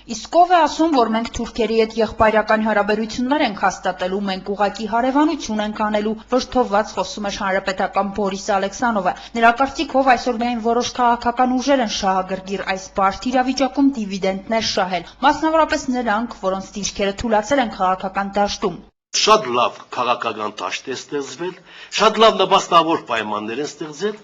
Իսկ ով է ասում, որ մենք թուրքերի հետ եղբայրական հարաբերություններ ենք հաստատելու, մենք ուղղակի հարևանություն ենք անելու, վրդովված խոսում էր հանրապետական Բորիս Ալեքսանովը։ Նրա կարծիքով այսօր միայն որոշ քաղաքական ուժեր են շահագրգիռ այս բարդ իրավիճակում դիվիդենտներ շահել, մասնավորապես նրանք, որոնց դիրքերը թուլացել են քաղաքական դաշտում։ Շատ լավ քաղաքական դաշտ է ստեղծվել, շատ լավ նպաստավոր պայմաններ են ստեղծել։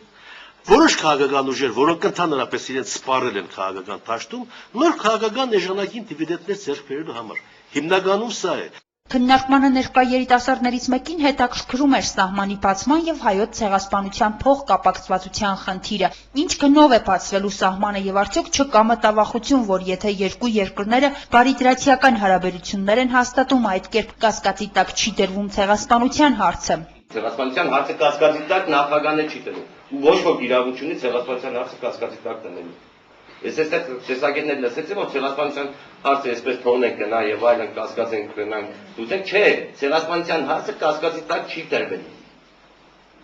Որոշ քաղաքական ուժեր, որոնք ընդհանրապես իրենց սպառել են քաղաքական դաշտում, նոր քաղաքական էժանագին դիվիդենտներ ձեռք բերելու համար։ Հիմնականում սա է։ Քննարկմանը ներկա երիտասարդներից մեկին հետաքրքրում էր սահմանի բացման եւ հայոց ցեղասպանության փոխկապակցվածության խնդիրը։ Ինչ գնով է բացվելու սահմանը եւ արդյոք չկա մտավախություն, որ եթե երկու երկրները բարիդրացիական հարաբերություններ են հաստատում, այդ կերպ կասկածի տակ չի դրվում ցեղասպանության հարցը։ Ցեղասպանության հարցը կասկածի տակ նախագահանը չի դնում։ Ոչ ոք իրավունք չունի ցեղասպանության հարցը կասկածի տակ դնելու։ Ես այստեղ տեսակետներ լսեցի, որ ցեղասպանության հարցը այսպես թողնենք գնա եւ այլն կասկածենք գնանք։ Դուք չէ, ցեղասպանության հարցը կասկածի տակ չի դրվելու։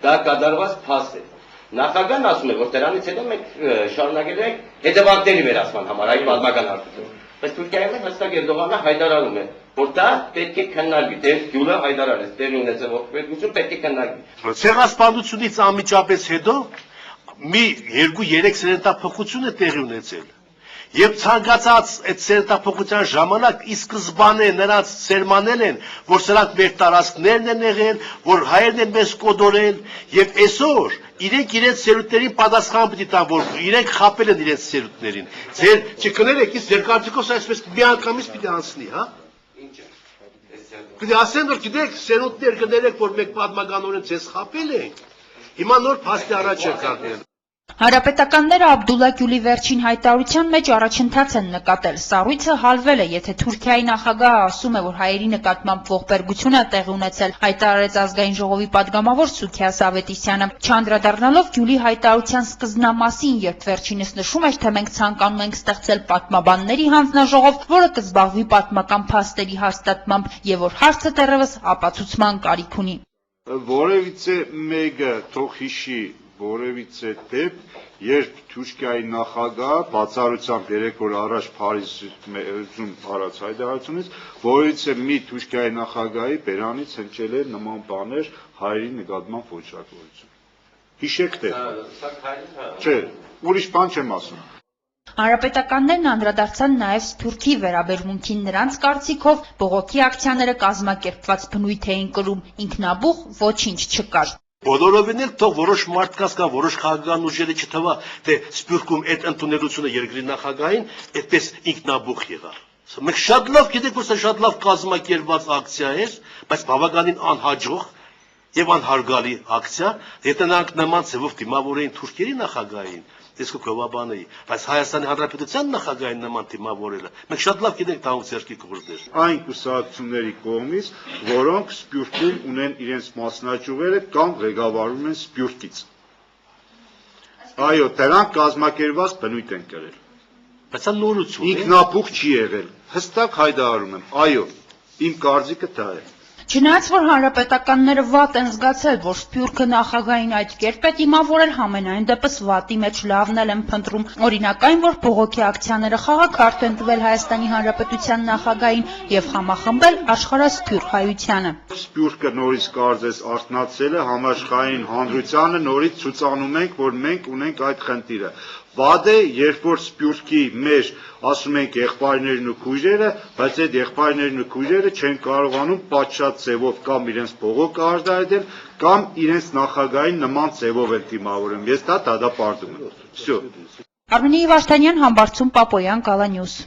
Դա կատարված փաստ է։ Նախագահն ասում է, որ դրանից հետո մենք շարունակելու ենք հետևանքների վերացման համար այլ պատմական հարցում։ Բայց Թուրքիայում հստակ Էրդողանը հայտարարում է, որ դա պետք է քննարկվի, դեր Գյուլը հայտարարեց, դեր ունեցել պետություն պետք է քննարկվի։ Ցեղասպանությունից անմիջապես հետո մի 2-3 սերնդափոխություն է տեղի ունեցել։ Եվ ցանկացած այդ սերնդափոխության ժամանակ ի սկզբանե նրանց սերմանել են, որ սրանք մեր տարածքներն են եղել, որ հայերն են մեզ կոդորել, եւ այսօր իրենք իրենց սերունդներին պատասխան պիտի տան, որ իրենք խաբել են իրենց սերունդներին։ Ձեր չկներեք, իսկ ձեր կարծիքով այսպես միանգամից պիտի անցնի, հա։ Պիտի ասեն, որ գիտեք, սերունդներ կներեք, որ մենք պատմականորեն ձեզ խաբել ենք։ Հիմա նոր փաստի առաջ է կանգնել։ Հանրապետականները Աբդուլլա Գյուլի վերջին հայտարարության մեջ առաջընթաց են նկատել։ Սառույցը հալվել է, եթե Թուրքիայի նախագահը ասում է, որ հայերի նկատմամբ ողբերգություն է տեղի ունեցել, հայտարարեց ազգային ժողովի падգամավոր Սուքիաս Ավետիսյանը։ Չանդրադառնալով Գյուլի հայտարարության սկզբնամասին, երբ վերջինս նշում էր, թե մենք ցանկանում ենք ստեղծել պատմաբանների հանձնաժողով, որը կզբաղվի պատմական փաստերի հաստատմամբ, եւ որ հարցը դեռևս ապացուցման կարիք ունի։ Որևիցե մեկը թող հիշի որևիցե դեպք, երբ Թուրքիայի նախագահը բացառությամբ 3 օր առաջ Փարիզում արած հայտարարությունից, որևիցե մի Թուրքիայի նախագահի բերանից հնչել է նման բաներ հայերի նկատմամբ ոչրագործություն։ Հիշեք թե։ Չէ, ուրիշ բան չեմ ասում։ Հանրապետականներն անդրադարձան նաև Սփյուռքի վերաբերմունքին, նրանց կարծիքով բողոքի ակցիաները կազմակերպված բնույթ էին կրում, ինքնաբուխ ոչինչ չկար։ Բոլորովին էլ թող որոշ մարդկանց կան, որոշ քաղաքական ուժերը չթվա, թե Սփյուռքում այդ ընդունելությունը երկրի նախագահին այդպես ինքնաբուխ եղավ։ Մենք շատ լավ գիտենք, որ սա շատ լավ կազմակերպված ակցիա էր, բայց բավականին անհաջող եւ անհարգալի ակցիա, եթե նրանք նման ձևով դիմավորեին Թուրքիայի նախագահին, իսկ գովաբանեի, բայց Հայաստանի Հանրապետության նախագահին նման դիմավորելը, մենք շատ լավ գիտենք դա ում ձեռքի գործեր։ Այն կուսակցությունների կողմից, որոնք Սփյուռքում ունեն իրենց մասնաճյուղերը կամ ղեկավարում են Սփյուռքից։ Այո, դրանք կազմակերպված բնույթ են կրել։ Բայց դա նորություն է։ Ինքնաբուխ չի եղել։ Հստակ հայտարարում եմ, այո, իմ կարծիքը դա է։ Չնայած որ հանրապետականները վատ են զգացել, որ Սփյուռքը նախագահին այդ կերպ է դիմավորել, համենայն դեպս վատի մեջ լավն էլ են փնտրում։ Օրինակ այն, որ բողոքի ակցիաները խաղաքարտ են տվել Հայաստանի Հանրապետության նախագահին եւ համախմբել աշխարհասփյուռ հայությանը։ Սփյուռքը նորից կարծես արթնացել է, համաշխարհային հանրությանը նորից ցուցանում ենք, որ մենք ունենք այդ խնդիրը։ Վատ է, երբ որ Սփյուռքի մեր ասում ենք եղբայրներն ու քույրերը, բայց այդ եղբայրներն ու քույրերը չեն կարողանում պատշաճ ձևով կամ իրենց բողոքը արտահայտել, կամ իրենց նախագահին նման ձևով են դիմավորում։ Ես դա դադարեցնում եմ։ Всё։ Արմենի Վարդանյան, Համբարձում, Պապոյան, Գալանյուս։